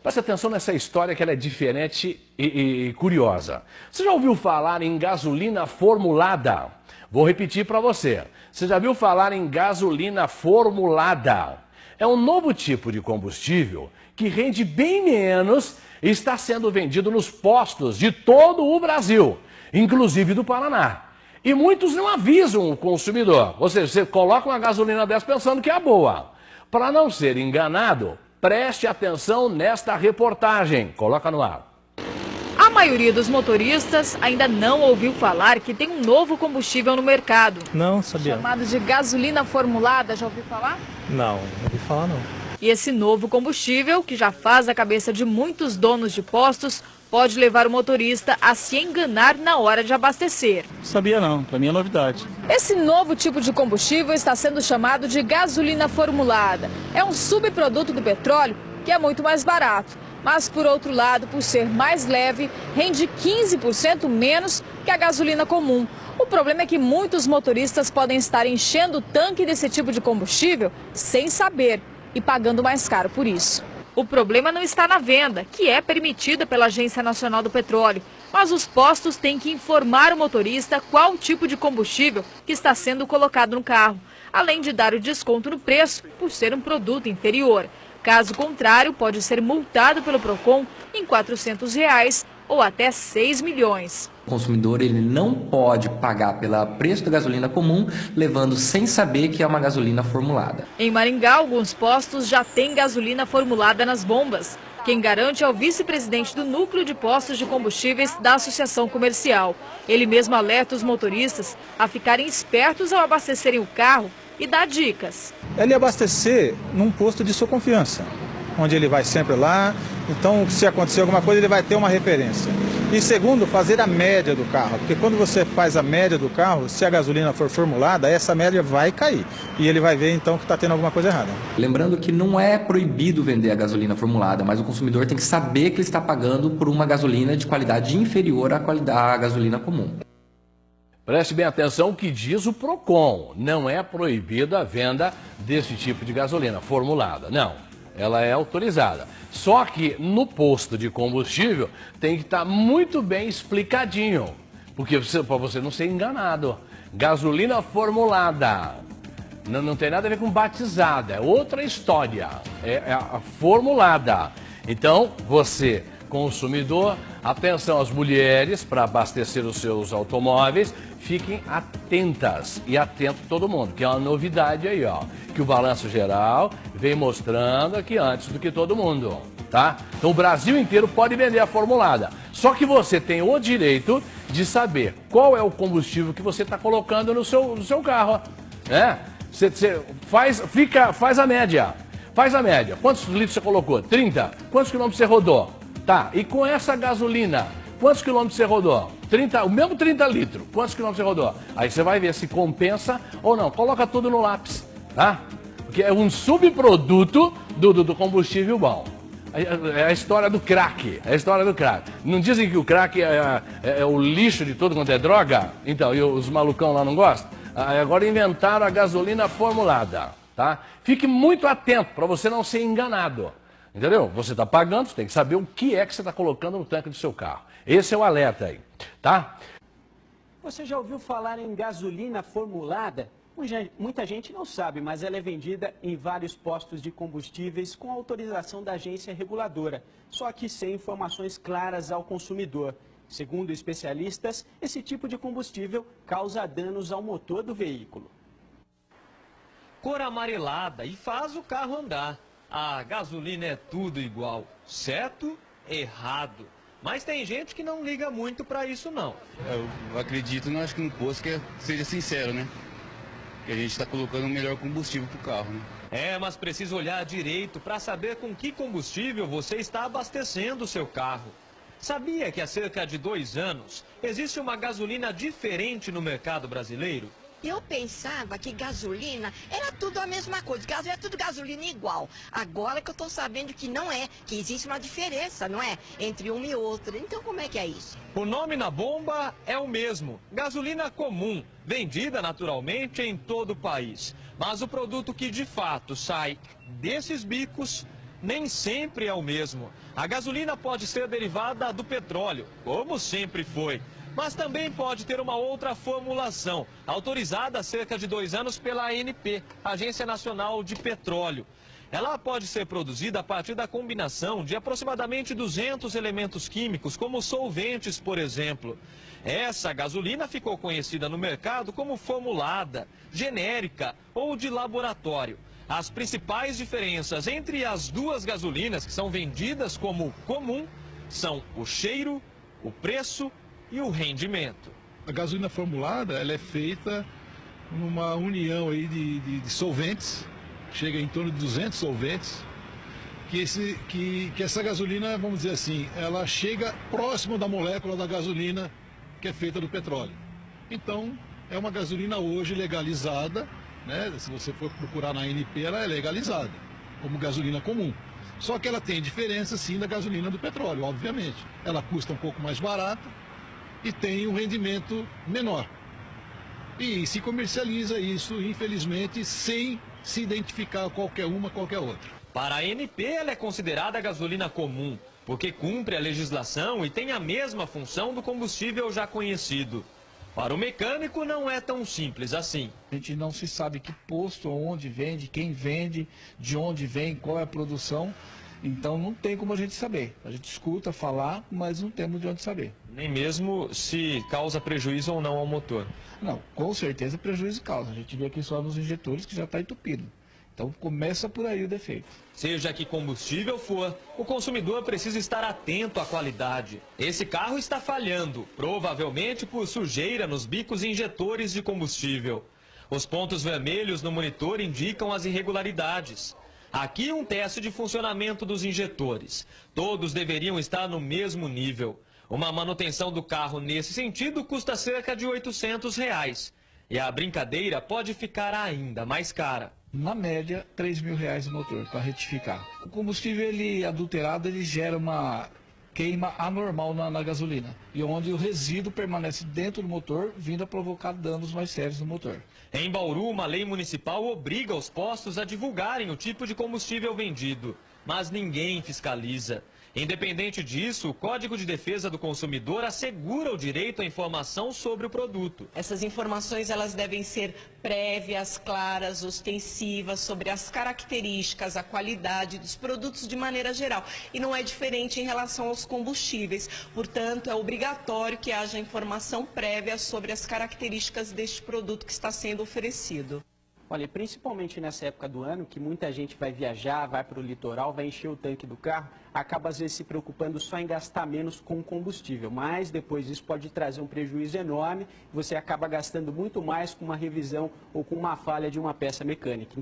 Preste atenção nessa história que ela é diferente e curiosa. Você já ouviu falar em gasolina formulada? Vou repetir para você. Você já viu falar em gasolina formulada? É um novo tipo de combustível que rende bem menos e está sendo vendido nos postos de todo o Brasil, inclusive do Paraná. E muitos não avisam o consumidor. Ou seja, você coloca uma gasolina dessa pensando que é boa. Para não ser enganado, preste atenção nesta reportagem. Coloca no ar. A maioria dos motoristas ainda não ouviu falar que tem um novo combustível no mercado. Não, sabia. Chamado de gasolina formulada, já ouviu falar? Não ouvi falar não. E esse novo combustível, que já faz a cabeça de muitos donos de postos, pode levar o motorista a se enganar na hora de abastecer. Sabia não, para mim é novidade. Esse novo tipo de combustível está sendo chamado de gasolina formulada. É um subproduto do petróleo que é muito mais barato. Mas, por outro lado, por ser mais leve, rende 15% menos que a gasolina comum. O problema é que muitos motoristas podem estar enchendo o tanque desse tipo de combustível sem saber e pagando mais caro por isso. O problema não está na venda, que é permitida pela Agência Nacional do Petróleo, mas os postos têm que informar o motorista qual tipo de combustível que está sendo colocado no carro, além de dar o desconto no preço por ser um produto inferior. Caso contrário, pode ser multado pelo PROCON em R$ 400 ou até 6 milhões. O consumidor ele não pode pagar pelo preço da gasolina comum, levando sem saber que é uma gasolina formulada. Em Maringá, alguns postos já têm gasolina formulada nas bombas. Quem garante é o vice-presidente do Núcleo de Postos de Combustíveis da Associação Comercial. Ele mesmo alerta os motoristas a ficarem espertos ao abastecerem o carro e dá dicas. Ele abastecer num posto de sua confiança, onde ele vai sempre lá, então se acontecer alguma coisa ele vai ter uma referência. E segundo, fazer a média do carro, porque quando você faz a média do carro, se a gasolina for formulada, essa média vai cair. E ele vai ver então que está tendo alguma coisa errada. Lembrando que não é proibido vender a gasolina formulada, mas o consumidor tem que saber que ele está pagando por uma gasolina de qualidade inferior à gasolina comum. Preste bem atenção o que diz o PROCON. Não é proibida a venda desse tipo de gasolina formulada. Não, ela é autorizada. Só que no posto de combustível tem que estar muito bem explicadinho. Porque para você não ser enganado. Gasolina formulada. Não tem nada a ver com batizada. É outra história. É a formulada. Então, você, consumidor, atenção às mulheres para abastecer os seus automóveis, fiquem atentas e atento todo mundo, que é uma novidade aí, ó, que o Balanço Geral vem mostrando aqui antes do que todo mundo, tá? Então o Brasil inteiro pode vender a formulada, só que você tem o direito de saber qual é o combustível que você está colocando no seu carro, né? Você faz a média, Quantos litros você colocou? 30? Quantos quilômetros você rodou? Tá, e com essa gasolina, quantos quilômetros você rodou? 30, o mesmo 30 litros, quantos quilômetros você rodou? Aí você vai ver se compensa ou não. Coloca tudo no lápis, tá? Porque é um subproduto do combustível bom. É a história do crack, Não dizem que o crack é o lixo de tudo quanto é droga? Então, e os malucão lá não gostam? Agora inventaram a gasolina formulada, tá? Fique muito atento para você não ser enganado. Entendeu? Você está pagando, você tem que saber o que é que você está colocando no tanque do seu carro. Esse é o alerta aí, tá? Você já ouviu falar em gasolina formulada? Muita gente não sabe, mas ela é vendida em vários postos de combustíveis com autorização da agência reguladora, só que sem informações claras ao consumidor. Segundo especialistas, esse tipo de combustível causa danos ao motor do veículo. Cor amarelada e faz o carro andar. A gasolina é tudo igual, certo? Errado. Mas tem gente que não liga muito pra isso não. Eu acredito, não acho que no posto que seja sincero, né? Que a gente está colocando o melhor combustível pro carro, né? Mas precisa olhar direito para saber com que combustível você está abastecendo o seu carro. Sabia que há cerca de 2 anos existe uma gasolina diferente no mercado brasileiro? Eu pensava que gasolina era tudo a mesma coisa, é tudo gasolina igual. Agora que eu estou sabendo que não é, que existe uma diferença, não é? Entre uma e outra. Então como é que é isso? O nome na bomba é o mesmo, gasolina comum, vendida naturalmente em todo o país. Mas o produto que de fato sai desses bicos nem sempre é o mesmo. A gasolina pode ser derivada do petróleo, como sempre foi. Mas também pode ter uma outra formulação, autorizada há cerca de 2 anos pela ANP, Agência Nacional de Petróleo. Ela pode ser produzida a partir da combinação de aproximadamente 200 elementos químicos, como solventes, por exemplo. Essa gasolina ficou conhecida no mercado como formulada, genérica ou de laboratório. As principais diferenças entre as duas gasolinas que são vendidas como comum são o cheiro, o preço e o rendimento. A gasolina formulada, ela é feita numa união aí de solventes, chega em torno de 200 solventes, que essa gasolina, vamos dizer assim, ela chega próximo da molécula da gasolina que é feita do petróleo. Então, é uma gasolina hoje legalizada, né? Se você for procurar na ANP, ela é legalizada, como gasolina comum. Só que ela tem diferença, sim, da gasolina do petróleo, obviamente. Ela custa um pouco mais barata e tem um rendimento menor. E se comercializa isso, infelizmente, sem se identificar qualquer uma, qualquer outra. Para a ANP, ela é considerada a gasolina comum, porque cumpre a legislação e tem a mesma função do combustível já conhecido. Para o mecânico, não é tão simples assim. A gente não se sabe que posto, onde vende, quem vende, de onde vem, qual é a produção. Então não tem como a gente saber. A gente escuta falar, mas não temos de onde saber. Nem mesmo se causa prejuízo ou não ao motor. Não, com certeza prejuízo causa. A gente vê aqui só nos injetores que já está entupido. Então começa por aí o defeito. Seja que combustível for, o consumidor precisa estar atento à qualidade. Esse carro está falhando, provavelmente por sujeira nos bicos injetores de combustível. Os pontos vermelhos no monitor indicam as irregularidades. Aqui um teste de funcionamento dos injetores. Todos deveriam estar no mesmo nível. Uma manutenção do carro nesse sentido custa cerca de R$800. E a brincadeira pode ficar ainda mais cara. Na média, R$3.000 o motor para retificar. O combustível adulterado gera uma queima anormal na gasolina, e onde o resíduo permanece dentro do motor, vindo a provocar danos mais sérios no motor. Em Bauru, uma lei municipal obriga os postos a divulgarem o tipo de combustível vendido, mas ninguém fiscaliza. Independente disso, o Código de Defesa do Consumidor assegura o direito à informação sobre o produto. Essas informações elas devem ser prévias, claras, ostensivas, sobre as características, a qualidade dos produtos de maneira geral. E não é diferente em relação aos combustíveis. Portanto, é obrigatório que haja informação prévia sobre as características deste produto que está sendo oferecido. Olha, principalmente nessa época do ano, que muita gente vai viajar, vai para o litoral, vai encher o tanque do carro, acaba às vezes se preocupando só em gastar menos com combustível. Mas depois isso pode trazer um prejuízo enorme, você acaba gastando muito mais com uma revisão ou com uma falha de uma peça mecânica.